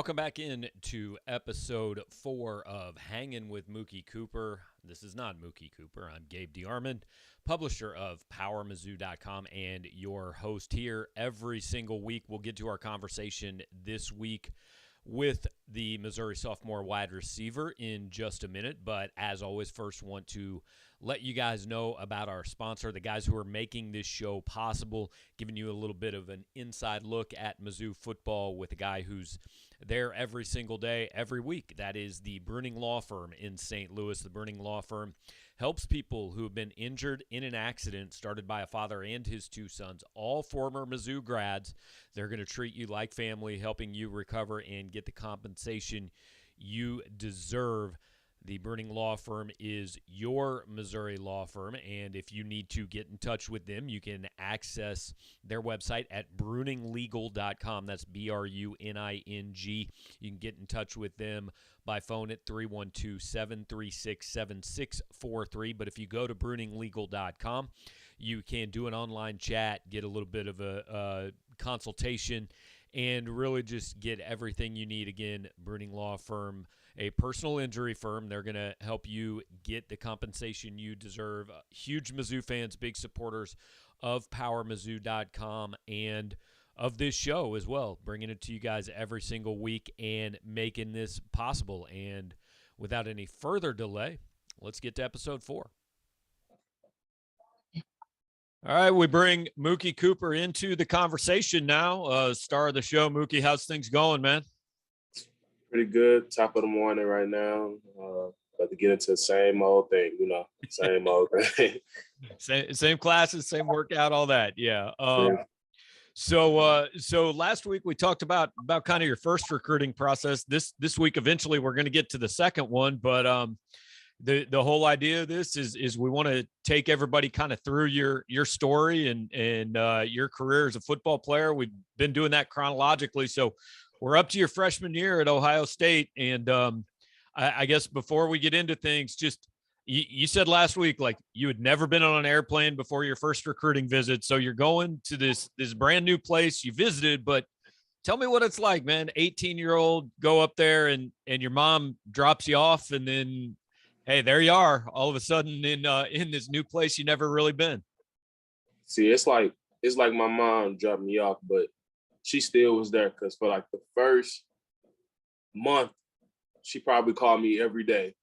Welcome back in to episode 4 of Hangin with Mookie Cooper. This is not Mookie Cooper. I'm Gabe DeArmond, publisher of PowerMizzou.com and your host here every single week. We'll get to our conversation this week with the Missouri sophomore wide receiver in just a minute. But as always, first want to let you guys know about our sponsor, the guys who are making this show possible, giving you a little bit of an inside look at Mizzou football with a guy who's there every single day, every week. That is the Bruning Law Firm in St. Louis. The Bruning Law Firm helps people who have been injured in an accident started by a father and his two sons, all former Mizzou grads. They're going to treat you like family, helping you recover and get the compensation you deserve. The Bruning Law Firm is your Missouri law firm, and if you need to get in touch with them, you can access their website at bruninglegal.com. That's B-R-U-N-I-N-G. You can get in touch with them by phone at 312-736-7643. But if you go to bruninglegal.com, you can do an online chat, get a little bit of a consultation, and really just get everything you need. Again, Bruning Law Firm, a personal injury firm. They're going to help you get the compensation you deserve. Huge Mizzou fans, big supporters of PowerMizzou.com and of this show as well, bringing it to you guys every single week and making this possible. And without any further delay, let's get to episode 4. All right, we bring Mookie Cooper into the conversation now. Star of the show, Mookie, how's things going, man? Pretty good. Top of the morning right now. About to get into the same old thing, same old thing. same classes, same workout, all that. Yeah. So last week we talked about kind of your first recruiting process. This week, eventually, we're going to get to the second one, but the whole idea of this is we want to take everybody kind of through your story and your career as a football player. We've been doing that chronologically, so we're up to your freshman year at Ohio State. And I guess before we get into things, just you said last week, like, you had never been on an airplane before your first recruiting visit. So you're going to this brand new place you visited, but tell me what it's like, man. 18-year-old, go up there and your mom drops you off, and then, hey, there you are all of a sudden in this new place you never really been. See, it's like my mom dropped me off, but she still was there, because for like the first month, she probably called me every day,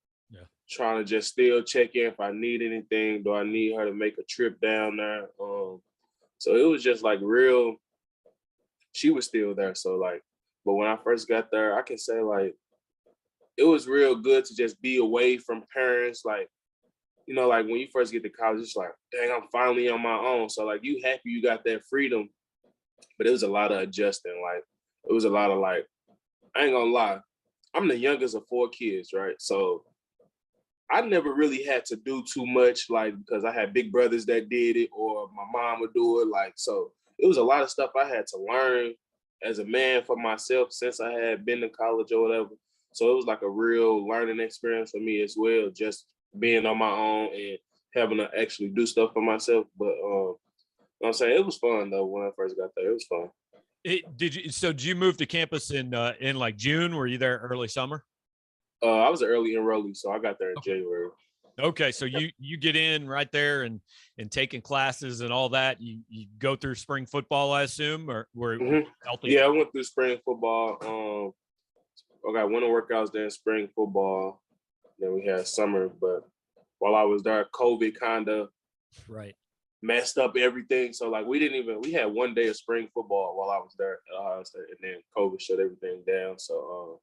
trying to just still check in if I need anything. Do I need her to make a trip down there? So it was just like real. She was still there. So like, but when I first got there, I can say like it was real good to just be away from parents. Like, like when you first get to college, it's like, dang, I'm finally on my own. So like, you happy you got that freedom. But it was a lot of adjusting. Like, it was a lot of like, I ain't gonna lie, I'm the youngest of 4 kids, right? So I never really had to do too much, like, because I had big brothers that did it, or my mom would do it. Like, so it was a lot of stuff I had to learn as a man for myself since I had been to college or whatever. So it was like a real learning experience for me as well, just being on my own and having to actually do stuff for myself. But I'm saying, it was fun though when I first got there. It was fun. Did you move to campus in like June? Were you there early summer? I was an early enrollee, so I got there in January. Okay, so you get in right there and taking classes and all that. You go through spring football, I assume, or were healthy? Yeah, I went through spring football. I got winter workouts, then spring football, then we had summer. But while I was there, COVID kind of messed up everything. So like we had one day of spring football while I was there at Ohio State, and then COVID shut everything down. So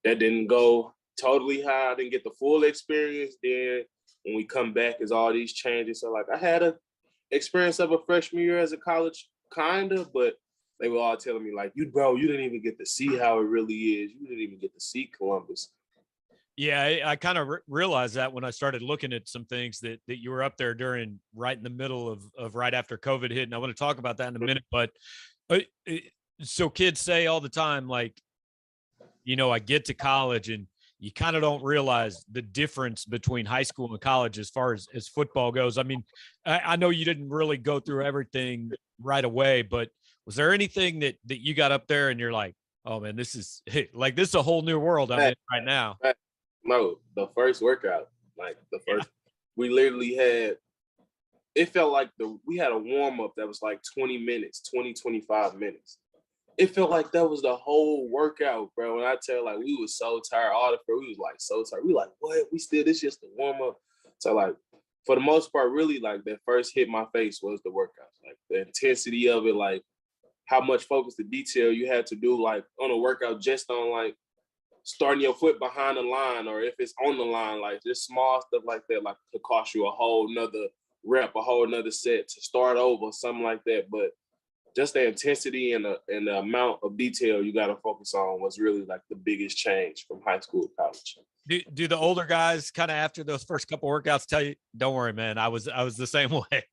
that didn't go totally high. I didn't get the full experience. Then when we come back, is all these changes. So like I had a experience of a freshman year as a college, kind of, but they were all telling me like, you didn't even get to see how it really is. You didn't even get to see Columbus. Yeah, I kind of realized that when I started looking at some things that you were up there during right in the middle of right after COVID hit. And I want to talk about that in a minute. But so kids say all the time, like, I get to college and you kind of don't realize the difference between high school and college as far as football goes. I mean, I know you didn't really go through everything right away, but was there anything that you got up there and you're like, Oh man, this is like this is a whole new world I'm in right now. No, the first workout, like we literally had. It felt like we had a warm up that was like 20 minutes, 25 minutes. It felt like that was the whole workout, bro. When I tell like we was so tired, we was like so tired. We like, what? This just the warm up. So like for the most part, really like that first hit my face was the workouts. Like the intensity of it, like how much focus the detail you had to do like on a workout just on like starting your foot behind the line, or if it's on the line, like just small stuff like that, like could cost you a whole nother rep, a whole nother set to start over, something like that. But just the intensity and the amount of detail you got to focus on was really like the biggest change from high school to college. Do the older guys kind of after those first couple workouts tell you, don't worry, man, I was the same way?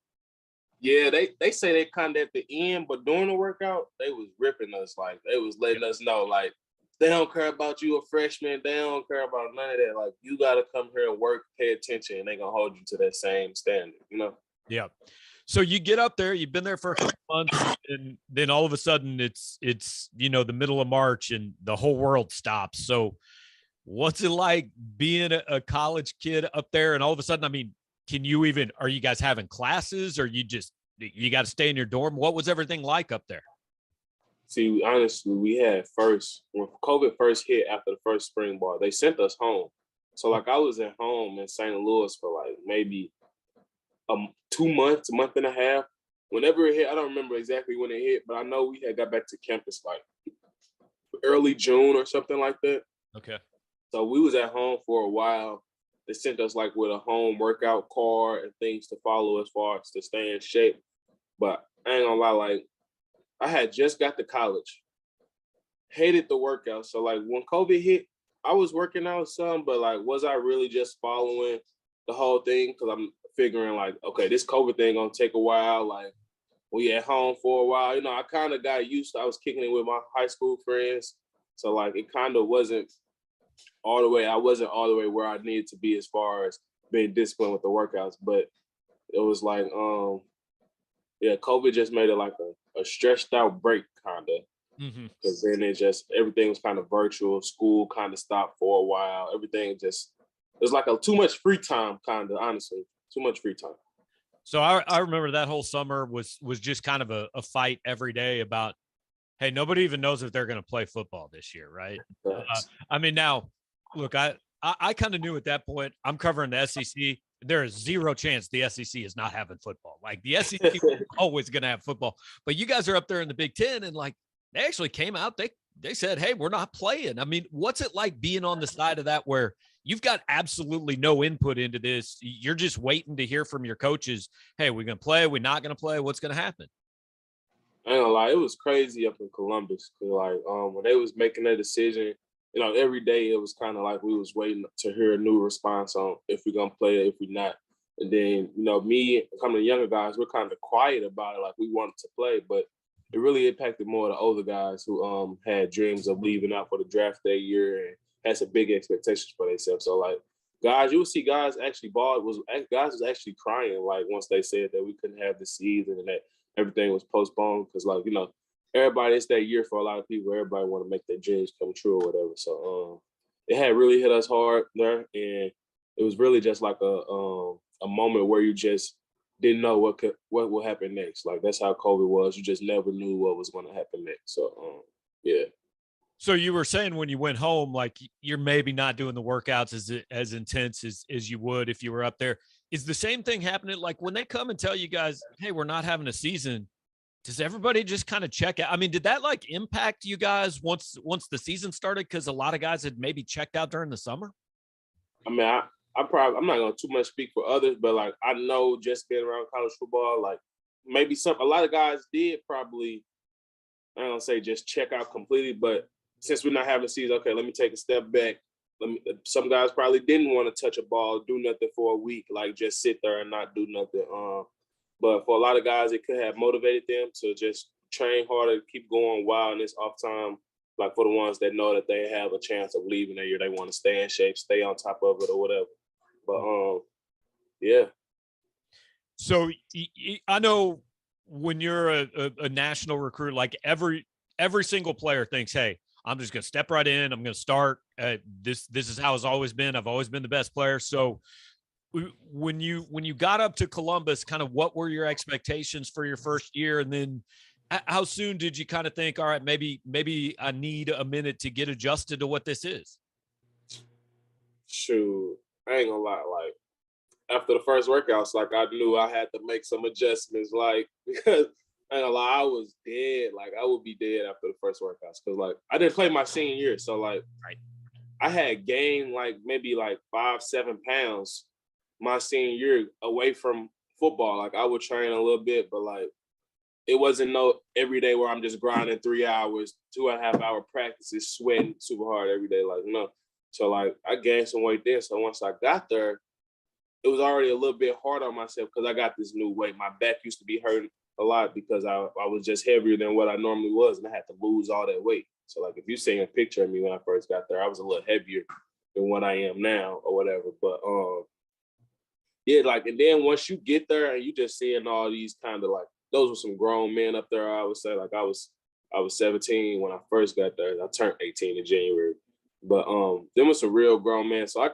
Yeah, they say they kind of at the end, but during the workout, they was ripping us. Like they was letting us know, like they don't care about you a freshman. They don't care about none of that. Like you got to come here and work, pay attention, and they gonna hold you to that same standard. You know? Yeah. So you get up there, you've been there for a couple months, and then all of a sudden it's the middle of March and the whole world stops. So what's it like being a college kid up there? And all of a sudden, I mean, are you guys having classes, or you got to stay in your dorm? What was everything like up there? See, honestly, we had when COVID first hit after the first spring ball, they sent us home. So like I was at home in St. Louis for like maybe 2 months, a month and a half. Whenever it hit, I don't remember exactly when it hit, but I know we had got back to campus like early June or something like that. Okay. So we was at home for a while. They sent us like with a home workout card and things to follow as far as to stay in shape. But I ain't gonna lie, like I had just got to college, hated the workout. So like when COVID hit, I was working out some, but like was I really just following the whole thing? Because I'm figuring like, okay, this COVID thing gonna take a while. Like we at home for a while. You know, I kind of got used to, I was kicking it with my high school friends. So like it kind of wasn't all the way, I wasn't all the way where I needed to be as far as being disciplined with the workouts. But it was like, yeah, COVID just made it like a stretched out break kind of. Because then everything was kind of virtual. School kind of stopped for a while. Everything just, it was like too much free time, kind of, honestly. Too much free time. So I remember that whole summer was just kind of a fight every day about, hey, nobody even knows if they're going to play football this year, right? I mean, now, look, I kind of knew at that point, I'm covering the SEC. There is zero chance the SEC is not having football. Like the SEC is always going to have football. But you guys are up there in the Big Ten, and like they actually came out. They said, hey, we're not playing. I mean, what's it like being on the side of that where you've got absolutely no input into this? You're just waiting to hear from your coaches. Hey, we're going to play. We're not going to play. What's going to happen? I ain't gonna lie, it was crazy up in Columbus. Cause like when they was making that decision, you know, every day it was kind of like we was waiting to hear a new response on if we're gonna play it, if we're not. And then, you know, me coming to younger guys, we're kind of quiet about it, like we wanted to play, but it really impacted more of the older guys who had dreams of leaving out for the draft that year and had some big expectations for themselves. So like guys, you would see guys actually guys was actually crying like once they said that we couldn't have the season and that everything was postponed because like, you know, everybody, it's that year for a lot of people. Everybody want to make their dreams come true or whatever. So it had really hit us hard there, and it was really just like a moment where you just didn't know what will happen next. Like that's how COVID was. You just never knew what was going to happen next. So yeah. So you were saying when you went home, like you're maybe not doing the workouts as intense as you would if you were up there. Is the same thing happening? Like when they come and tell you guys, hey, we're not having a season, does everybody just kind of check out? I mean, did that like impact you guys once the season started? Because a lot of guys had maybe checked out during the summer. I mean, I'm not gonna too much speak for others, but like I know just being around college football, like maybe a lot of guys did probably, I don't say just check out completely, but since we're not having a season, okay, let me take a step back. Some guys probably didn't want to touch a ball, do nothing for a week, like just sit there and not do nothing. But for a lot of guys, it could have motivated them to just train harder, keep going while in this off time. Like for the ones that know that they have a chance of leaving that year, they want to stay in shape, stay on top of it or whatever. But yeah. So I know when you're a national recruit, like every single player thinks, hey, I'm just going to step right in. I'm going to start. This is how it's always been. I've always been the best player. So when you got up to Columbus, kind of what were your expectations for your first year? And then how soon did you kind of think, all right, maybe I need a minute to get adjusted to what this is? Shoot, I ain't gonna lie. Like after the first workouts, like I knew I had to make some adjustments. Like because I ain't gonna lie, I was dead. Like I would be dead after the first workouts because like I didn't play my senior year, so like Right. I had gained like maybe like 5-7 pounds my senior year away from football. Like I would train a little bit, but like it wasn't no every day where I'm just grinding 3 hours, 2.5 hour practices, sweating super hard every day. Like, no. So like I gained some weight there. So once I got there, it was already a little bit hard on myself because I got this new weight. My back used to be hurting a lot because I was just heavier than what I normally was, and I had to lose all that weight. So like if you see a picture of me when I first got there, I was a little heavier than what I am now or whatever. But yeah, like and then once you get there and you just seeing all these kind of like those were some grown men up there, I would say. Like I was 17 when I first got there. I turned 18 in January. But them was some real grown men. So I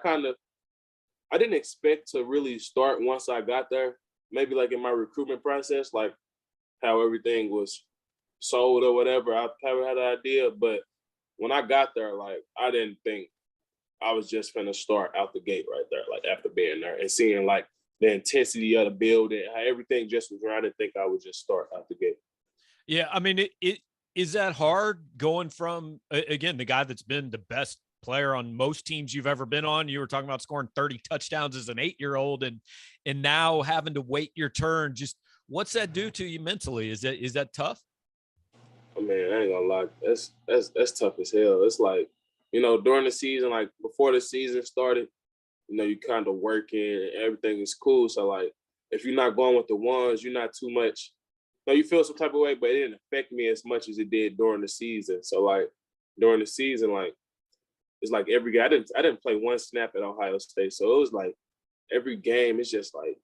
didn't expect to really start once I got there. Maybe like in my recruitment process, like how everything was sold or whatever. I probably had an idea, but when I got there, like I didn't think I was just finna start out the gate right there, like after being there and seeing like the intensity of the building, how everything just was around. I didn't think I would just start out the gate. Yeah, I mean, it is that hard going from again the guy that's been the best player on most teams you've ever been on. You were talking about scoring 30 touchdowns as an 8-year-old, and now having to wait your turn. Just what's that do to you mentally? Is that tough? I mean, I ain't gonna lie, that's tough as hell. It's like, during the season, like before the season started, you kind of working and everything is cool. So like, if you're not going with the ones, you're not too much. You feel some type of way, but it didn't affect me as much as it did during the season. So like during the season, like it's like every game. I didn't play one snap at Ohio State, so it was like every game. It's just like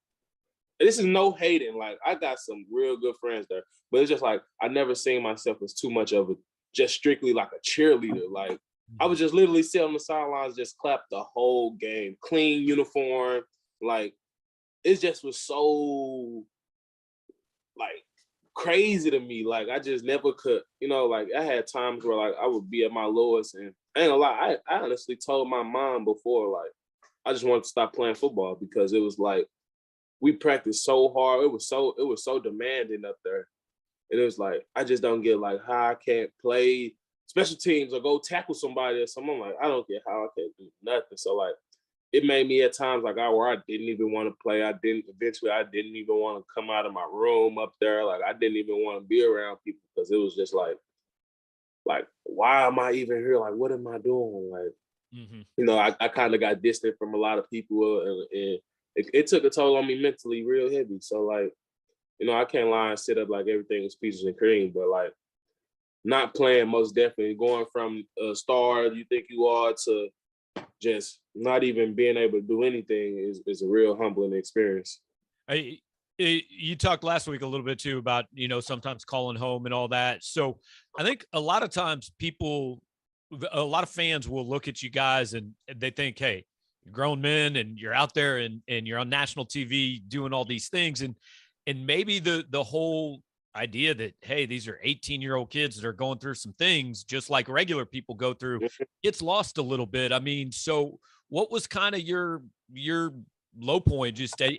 this is no hating. Like I got some real good friends there, but it's just like I never seen myself as too much of a just strictly like a cheerleader. Like I would just literally sit on the sidelines, just clap the whole game, clean uniform. Like it just was so like crazy to me. Like I just never could, like I had times where like I would be at my lowest and I ain't gonna lie, I honestly told my mom before, like, I just wanted to stop playing football because it was like we practiced so hard. It was so demanding up there. And it was like, I just don't get like how I can't play special teams or go tackle somebody or something. I'm like, I don't get how I can't do nothing. So like it made me at times like where I didn't even want to play. I didn't even want to come out of my room up there. Like I didn't even want to be around people because it was just like, why am I even here? Like, what am I doing? Like, I kind of got distant from a lot of people and it took a toll on me mentally real heavy. So like, I can't lie and sit up like everything is peaches and cream, but like not playing most definitely going from a star you think you are to just not even being able to do anything is a real humbling experience. You talked last week a little bit too about, sometimes calling home and all that. So I think a lot of times a lot of fans will look at you guys and they think, hey, you're grown men and you're out there and you're on national TV doing all these things. And maybe the whole idea that, hey, these are 18-year-old kids that are going through some things just like regular people go through, gets lost a little bit. I mean, so what was kind of your low point? Just, I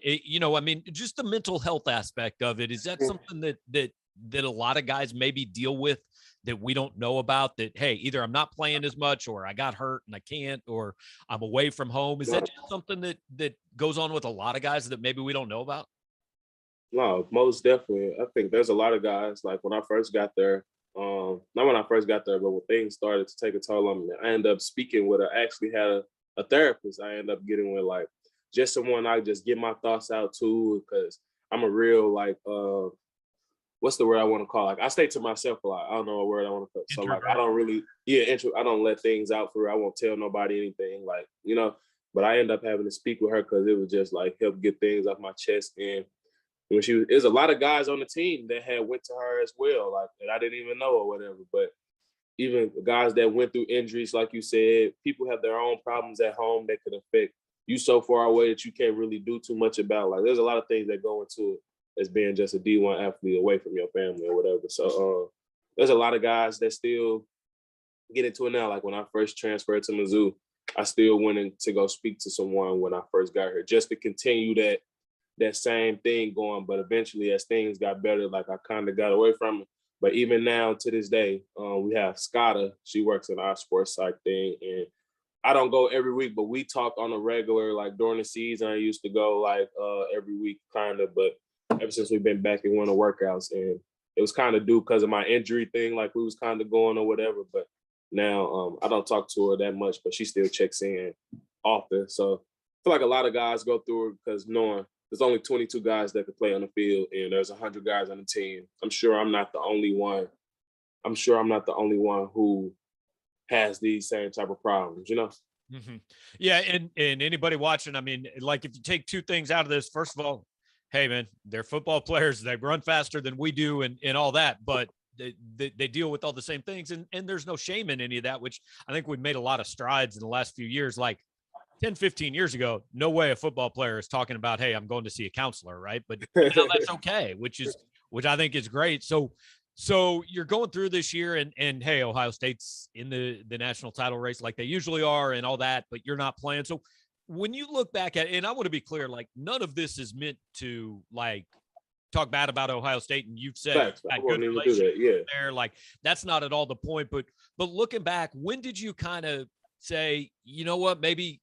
mean, just the mental health aspect of it. Is that something that a lot of guys maybe deal with that we don't know about, that, hey, either I'm not playing as much or I got hurt and I can't, or I'm away from home? Is that just something that goes on with a lot of guys that maybe we don't know about? No, most definitely. I think there's a lot of guys, like when I first got there, not when I first got there, but when things started to take a toll on me, I ended up speaking with I actually had a therapist I ended up getting with, like just someone I just get my thoughts out to, because I'm a real like what's the word I want to call? Like I stay to myself a lot. I don't know what word I want to call. So like I don't really I don't let things out for her. I won't tell nobody anything, like, but I end up having to speak with her because it was just like help get things off my chest. And when there's a lot of guys on the team that had went to her as well, like that I didn't even know or whatever. But even guys that went through injuries, like you said, people have their own problems at home that could affect you so far away that you can't really do too much about. Like, there's a lot of things that go into it as being just a D1 athlete away from your family or whatever. So there's a lot of guys that still get into it now. Like when I first transferred to Mizzou, I still went in to go speak to someone when I first got here, just to continue that same thing going. But eventually, as things got better, like I kind of got away from it. But even now, to this day, we have Scotta. She works in our sports psych thing, and I don't go every week, but we talk on a regular. Like during the season, I used to go like every week, kind of. But ever since we've been back in winter workouts, and it was kind of due because of my injury thing, like we was kind of going or whatever. But now I don't talk to her that much, but she still checks in often. So I feel like a lot of guys go through it because knowing there's only 22 guys that can play on the field, and there's 100 guys on the team. I'm sure I'm not the only one. I'm sure I'm not the only one who has these same type of problems, you know? Mm-hmm. Yeah. And anybody watching, I mean, like if you take two things out of this, first of all, hey man, they're football players. They run faster than we do and all that, but they deal with all the same things. And there's no shame in any of that, which I think we've made a lot of strides in the last few years. Like 10, 15 years ago, no way a football player is talking about, hey, I'm going to see a counselor, right? But now that's okay, which I think is great. So you're going through this year and hey, Ohio State's in the national title race like they usually are and all that, but you're not playing. So when you look back at it, and I want to be clear, like none of this is meant to like talk bad about Ohio State, and you've said Facts. I won't even do that. Yeah. there. Like that's not at all the point. But looking back, when did you kind of say, you know what, maybe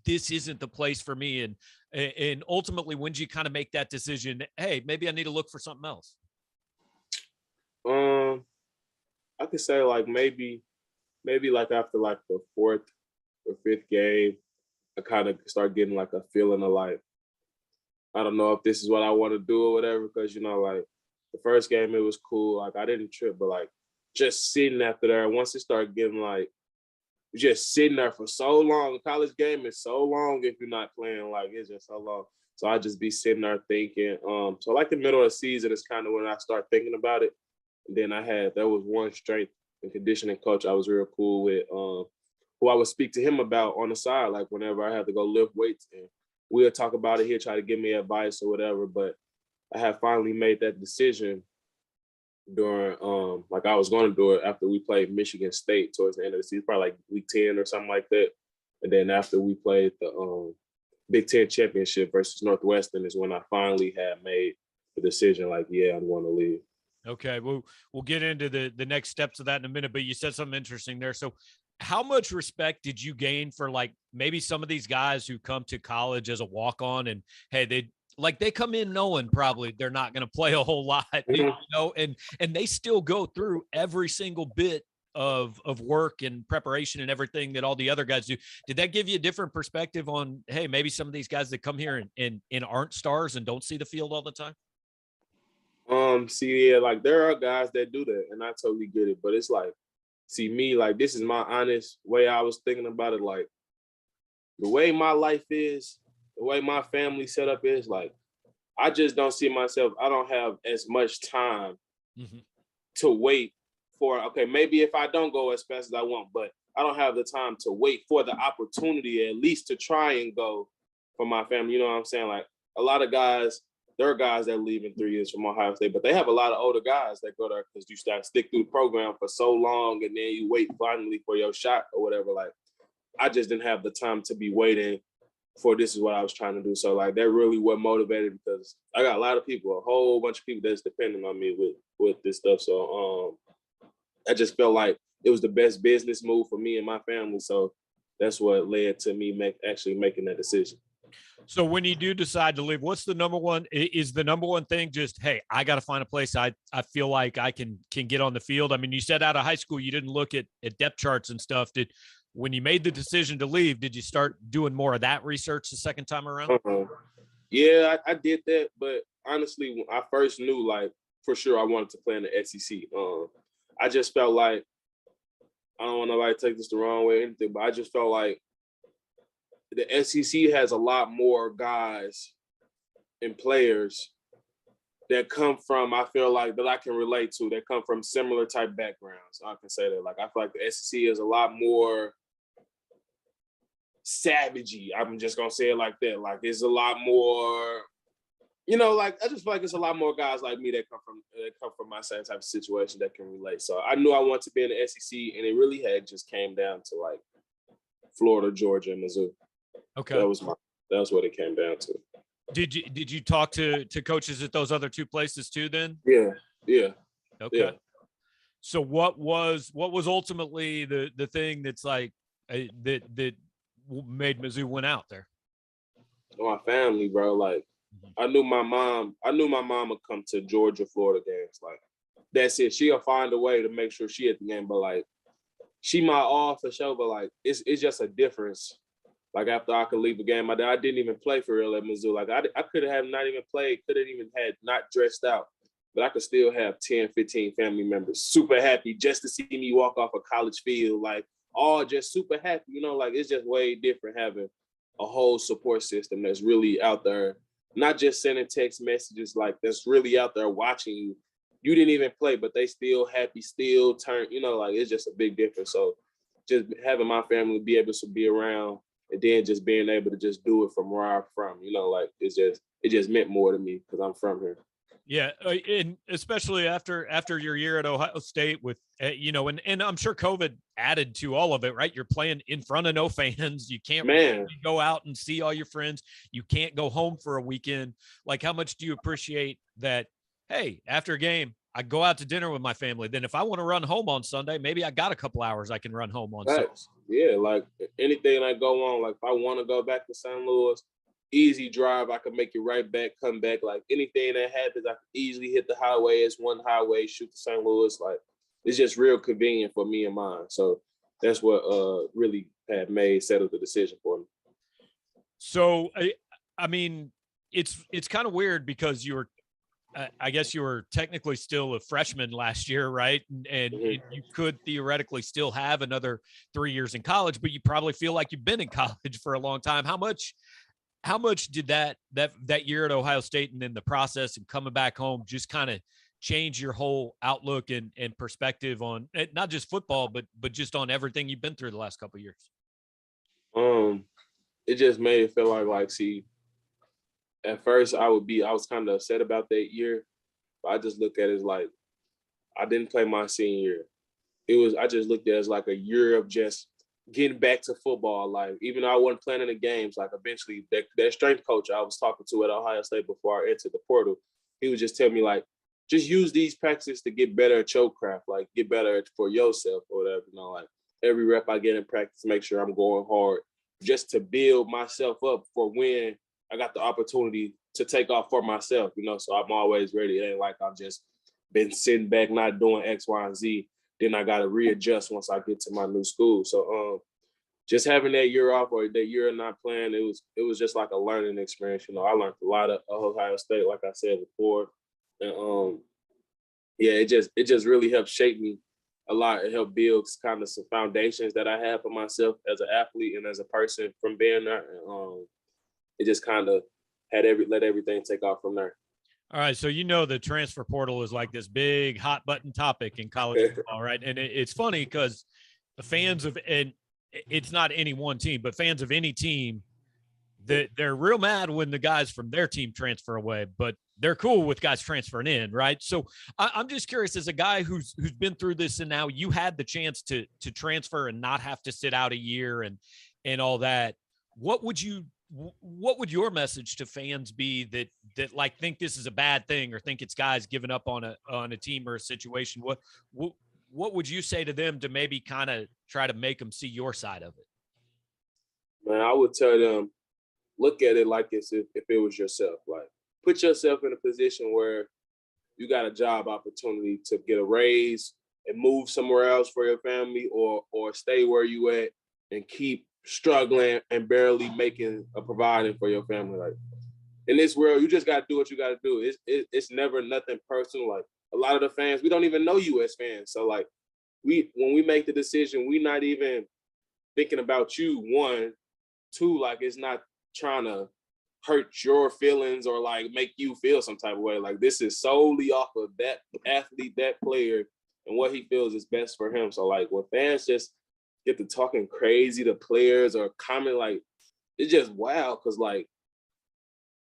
this isn't the place for me, and ultimately, when did you kind of make that decision? Hey, maybe I need to look for something else. I could say like maybe like after like the fourth or fifth game, I kind of start getting like a feeling of like, I don't know if this is what I want to do or whatever. Because, you know, like the first game, it was cool. Like I didn't trip, but like just sitting after there, once it started getting like, just sitting there for so long, a college game is so long if you're not playing, like it's just so long. So I just be sitting there thinking. So like the middle of the season is kind of when I start thinking about it. And then there was one strength and conditioning coach I was real cool with, who I would speak to him about on the side, like whenever I had to go lift weights, and we'll talk about it. He'll try to give me advice or whatever. But I had finally made that decision during like I was going to do it after we played Michigan State towards the end of the season, probably like week 10 or something like that. And then after we played the Big Ten championship versus Northwestern is when I finally had made the decision, like, yeah, I'm going to leave. Okay, we'll get into the next steps of that in a minute, but you said something interesting there. So how much respect did you gain for like maybe some of these guys who come to college as a walk-on and hey, they come in knowing probably they're not going to play a whole lot, you know, and they still go through every single bit of work and preparation and everything that all the other guys do. Did that give you a different perspective on, hey, maybe some of these guys that come here and aren't stars and don't see the field all the time? See, yeah, like there are guys that do that, and I totally get it. But it's like, see, me, like this is my honest way I was thinking about it. Like the way my life is, the way my family set up is, like I just don't see myself. I don't have as much time to wait for. Okay, maybe if I don't go as fast as I want, but I don't have the time to wait for the opportunity, at least to try and go for my family. You know what I'm saying? Like a lot of guys. There are guys that leave in 3 years from Ohio State, but they have a lot of older guys that go there because you stick through the program for so long and then you wait finally for your shot or whatever. Like, I just didn't have the time to be waiting for this is what I was trying to do. So, like, that really what motivated because I got a lot of people, a whole bunch of people that's depending on me with this stuff. So, I just felt like it was the best business move for me and my family. So, that's what led to me actually making that decision. So when you do decide to leave, what's the number one? Is the number one thing just, hey, I got to find a place I feel like I can get on the field? I mean, you said out of high school you didn't look at depth charts and stuff. When you made the decision to leave, did you start doing more of that research the second time around? Yeah, I did that. But honestly, when I first knew, like, for sure I wanted to play in the SEC. I just felt like, I don't want nobody to take this the wrong way or anything, but I just felt like the SEC has a lot more guys and players that come from, I feel like, that I can relate to, that come from similar type backgrounds. I can say that. Like, I feel like the SEC is a lot more savagey. I'm just gonna say it like that. Like, it's a lot more, you know, like, I just feel like it's a lot more guys like me that come from my same type of situation that can relate. So I knew I wanted to be in the SEC, and it really had just came down to like Florida, Georgia, and Mizzou. Okay. That's what it came down to. Did you talk to coaches at those other two places too then? Yeah. Okay. Yeah. So what was ultimately the thing that's like that made Mizzou win out there? My family, bro. Like, I knew my mom would come to Georgia, Florida games. Like, that's it. She'll find a way to make sure she at the game. But like, she might all for sure, but like, it's just a difference. Like, after I could leave a game, I didn't even play for real at Mizzou. Like, I could have not even played, could have even had not dressed out, but I could still have 10, 15 family members super happy just to see me walk off a college field, like, all just super happy. You know, like, it's just way different having a whole support system that's really out there, not just sending text messages, like, that's really out there watching you. You didn't even play, but they still happy, still turn, you know, like, it's just a big difference. So just having my family be able to be around, and then just being able to just do it from where I'm from, you know, like, it just meant more to me because I'm from here. Yeah, and especially after your year at Ohio State with, you know, and I'm sure COVID added to all of it, right? You're playing in front of no fans. You can't really go out and see all your friends. You can't go home for a weekend. Like, how much do you appreciate that? Hey, after a game, I go out to dinner with my family. Then if I want to run home on Sunday, maybe I got a couple hours I can run home on Sunday. Yeah, like, anything that go on, like, if I want to go back to St. Louis, easy drive, I could make it right back, come back. Like, anything that happens, I could easily hit the highway. It's one highway, shoot to St. Louis. Like, it's just real convenient for me and mine. So that's what really had settled the decision for me. So, I mean, it's kind of weird because I guess you were technically still a freshman last year, right? And you could theoretically still have another 3 years in college, but you probably feel like you've been in college for a long time. How much did that year at Ohio State and then the process and coming back home just kind of change your whole outlook and perspective on not just football, but just on everything you've been through the last couple of years? It just made it feel like, see, at first I was kind of upset about that year, but I just look at it as like, I didn't play my senior year. I just looked at it as like a year of just getting back to football. Like, even though I wasn't playing in the games, like, eventually that strength coach I was talking to at Ohio State before I entered the portal, he would just tell me, like, just use these practices to get better at your craft, like, get better for yourself or whatever, you know, like, every rep I get in practice, make sure I'm going hard just to build myself up for when I got the opportunity to take off for myself, you know, so I'm always ready. It ain't like I've just been sitting back, not doing X, Y, and Z. Then I got to readjust once I get to my new school. So just having that year off or that year not playing, it was just like a learning experience. You know, I learned a lot of Ohio State, like I said before. And yeah, it just really helped shape me a lot. It helped build kind of some foundations that I have for myself as an athlete and as a person from being there. And it just kind of let everything take off from there. All right, so you know the transfer portal is like this big hot button topic in college football, right? And it's funny because the fans of, and it's not any one team, but fans of any team, they're real mad when the guys from their team transfer away, but they're cool with guys transferring in, right? So I'm just curious, as a guy who's been through this, and now you had the chance to transfer and not have to sit out a year and all that, what would your message to fans be that like think this is a bad thing or think it's guys giving up on a team or a situation? What would you say to them to maybe kind of try to make them see your side of it? Man, I would tell them, look at it like it's if it was yourself. Like, put yourself in a position where you got a job opportunity to get a raise and move somewhere else for your family, or stay where you at and keep struggling and barely making a providing for your family. Like, in this world, you just got to do what you got to do. It's never nothing personal. Like, a lot of the fans, we don't even know you as fans. So like, when we make the decision, we not even thinking about you. One, two, like, it's not trying to hurt your feelings or like make you feel some type of way. Like this is solely off of that athlete, that player, and what he feels is best for him. So like when fans just get to talking crazy to players or comment, like it's just wow, because like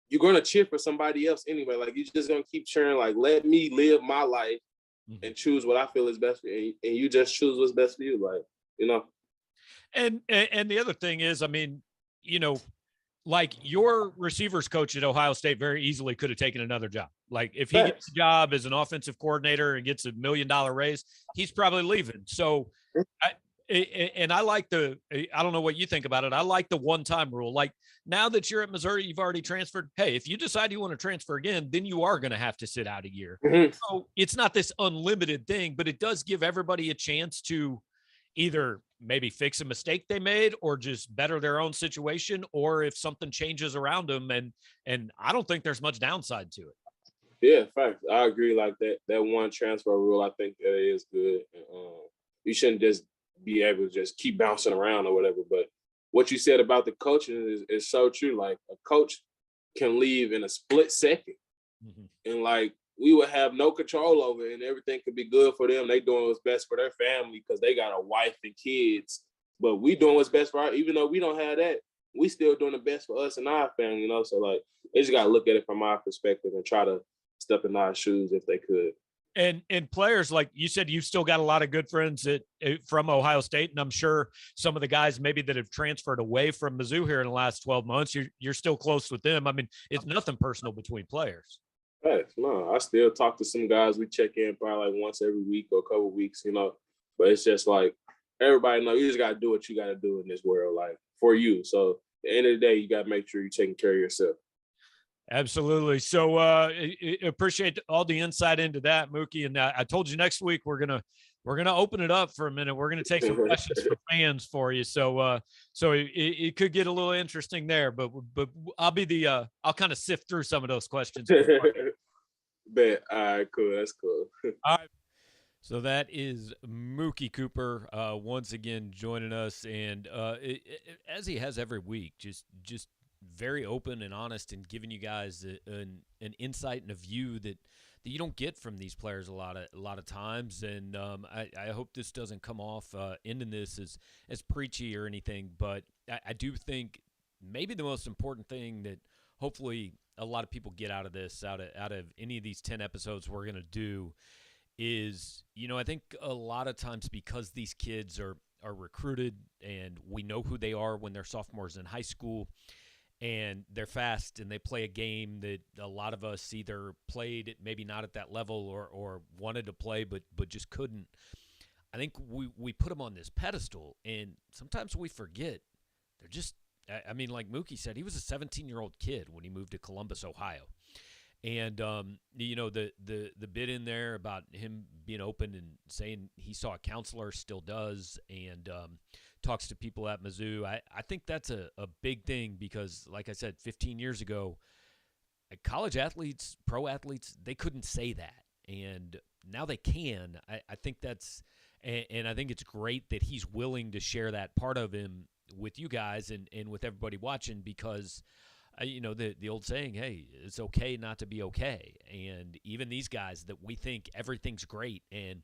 you're gonna cheer for somebody else anyway. Like you're just gonna keep cheering, like let me live my life and choose what I feel is best for you. And you just choose what's best for you, like, you know. And the other thing is, I mean, you know, like your receivers coach at Ohio State very easily could have taken another job. Like if he gets a job as an offensive coordinator and gets $1 million raise, he's probably leaving. So I like I don't know what you think about it. I like the one-time rule. Like now that you're at Missouri, you've already transferred. Hey, if you decide you want to transfer again, then you are going to have to sit out a year. So it's not this unlimited thing, but it does give everybody a chance to either maybe fix a mistake they made or just better their own situation, or if something changes around them. And I don't think there's much downside to it. Yeah, fact. I agree. Like that one transfer rule, I think that it is good. You shouldn't just be able to just keep bouncing around or whatever. But what you said about the coaching is so true. Like a coach can leave in a split second, and like we would have no control over it, and everything could be good for them. They doing what's best for their family because they got a wife and kids. But we doing what's best for our, even though we don't have that, we still doing the best for us and our family, you know? So like, they just got to look at it from our perspective and try to step in our shoes if they could. And players, like you said, you've still got a lot of good friends from Ohio State. And I'm sure some of the guys maybe that have transferred away from Mizzou here in the last 12 months, you're still close with them. I mean, it's nothing personal between players. Right. No, I still talk to some guys. We check in probably like once every week or a couple of weeks, you know. But it's just like everybody know you just gotta do what you gotta do in this world, like for you. So at the end of the day, you gotta make sure you're taking care of yourself. Absolutely. So appreciate all the insight into that, Mookie. And I told you next week we're gonna open it up for a minute. We're gonna take some questions from fans for you. So it could get a little interesting there. But I'll be I'll kind of sift through some of those questions. Bet. All right, cool. That's cool. All right. So that is Mookie Cooper once again joining us, and as he has every week, just very open and honest, and giving you guys an insight and a view that you don't get from these players a lot of times. And I hope this doesn't come off ending this as preachy or anything, but I do think maybe the most important thing that hopefully a lot of people get out of this, out of any of these 10 episodes we're going to do, is, you know, I think a lot of times because these kids are recruited and we know who they are when they're sophomores in high school, and they're fast and they play a game that a lot of us either played maybe not at that level or wanted to play but just couldn't. I think we put them on this pedestal, and sometimes we forget they're just, I mean, like Mookie said, he was a 17-year-old kid when he moved to Columbus, Ohio. And, you know, the bit in there about him being open and saying he saw a counselor, still does, and talks to people at Mizzou. I think that's a big thing because, like I said, 15 years ago, college athletes, pro athletes, they couldn't say that. And now they can. I think that's – and I think it's great that he's willing to share that part of him with you guys and with everybody watching because – you know, the old saying, hey, it's okay not to be okay. And even these guys that we think everything's great and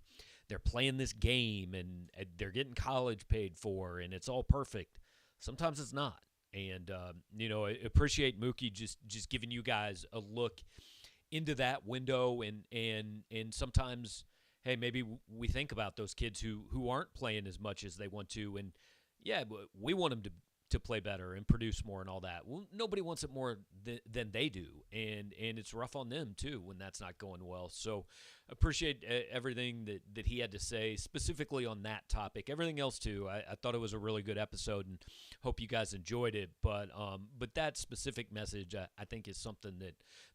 they're playing this game and they're getting college paid for and it's all perfect, sometimes it's not. And, you know, I appreciate Mookie just giving you guys a look into that window and sometimes, hey, maybe we think about those kids who aren't playing as much as they want to. And, yeah, we want them to play better and produce more and all that. Well, nobody wants it more than they do, and it's rough on them too when that's not going well. So appreciate everything that he had to say specifically on that topic. Everything else too, I thought it was a really good episode and hope you guys enjoyed it. But that specific message I think is something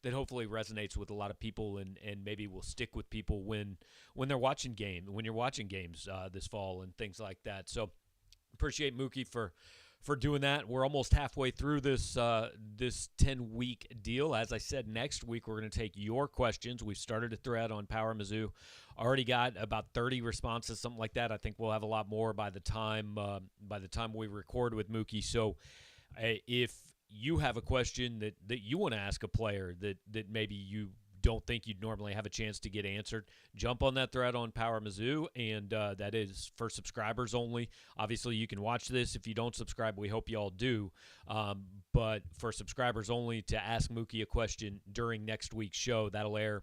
that hopefully resonates with a lot of people and maybe will stick with people when they're watching when you're watching games this fall and things like that. So appreciate Mookie for doing that. We're almost halfway through this 10-week deal. As I said, next week we're going to take your questions. We've started a thread on Power Mizzou. Already got about 30 responses, something like that. I think we'll have a lot more by the time we record with Mookie. So if you have a question that you want to ask a player that maybe you don't think you'd normally have a chance to get answered, jump on that thread on Power Mizzou, and that is for subscribers only. Obviously, you can watch this. If you don't subscribe, we hope you all do. But for subscribers only, to ask Mookie a question during next week's show, that'll air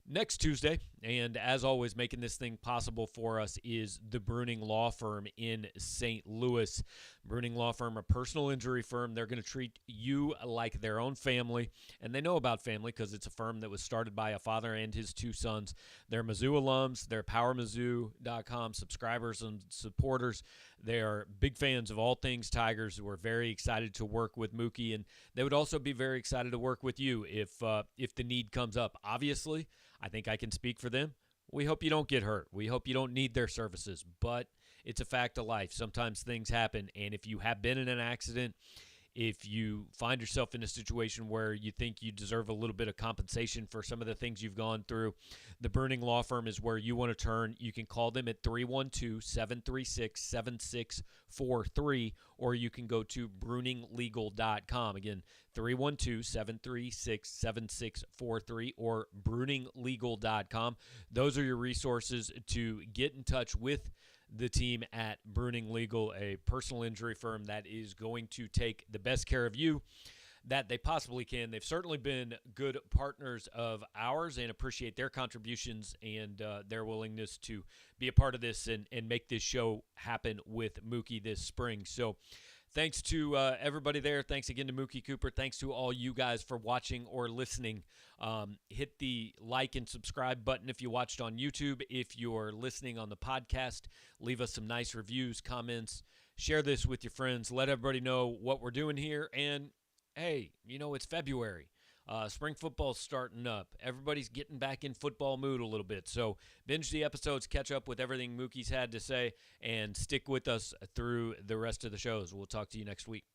next Tuesday. And as always, making this thing possible for us is the Bruning Law Firm in St. Louis. Bruning Law Firm, a personal injury firm. They're going to treat you like their own family. And they know about family because it's a firm that was started by a father and his two sons. They're Mizzou alums. They're PowerMizzou.com subscribers and supporters. They are big fans of all things Tigers. We're very excited to work with Mookie, and they would also be very excited to work with you if the need comes up. Obviously, I think I can speak for them. We hope you don't get hurt. We hope you don't need their services, but it's a fact of life. Sometimes things happen, and if you have been in an accident, if you find yourself in a situation where you think you deserve a little bit of compensation for some of the things you've gone through, the Bruning Law Firm is where you want to turn. You can call them at 312-736-7643, or you can go to bruninglegal.com. Again, 312-736-7643 or bruninglegal.com. Those are your resources to get in touch with the team at Bruning Legal, a personal injury firm that is going to take the best care of you that they possibly can. They've certainly been good partners of ours and appreciate their contributions and their willingness to be a part of this and make this show happen with Mookie this spring. So thanks to everybody there. Thanks again to Mookie Cooper. Thanks to all you guys for watching or listening. Hit the like and subscribe button if you watched on YouTube. If you're listening on the podcast, leave us some nice reviews, comments. Share this with your friends. Let everybody know what we're doing here. And, hey, it's February. Spring football's starting up. Everybody's getting back in football mood a little bit. So binge the episodes, catch up with everything Mookie's had to say, and stick with us through the rest of the shows. We'll talk to you next week.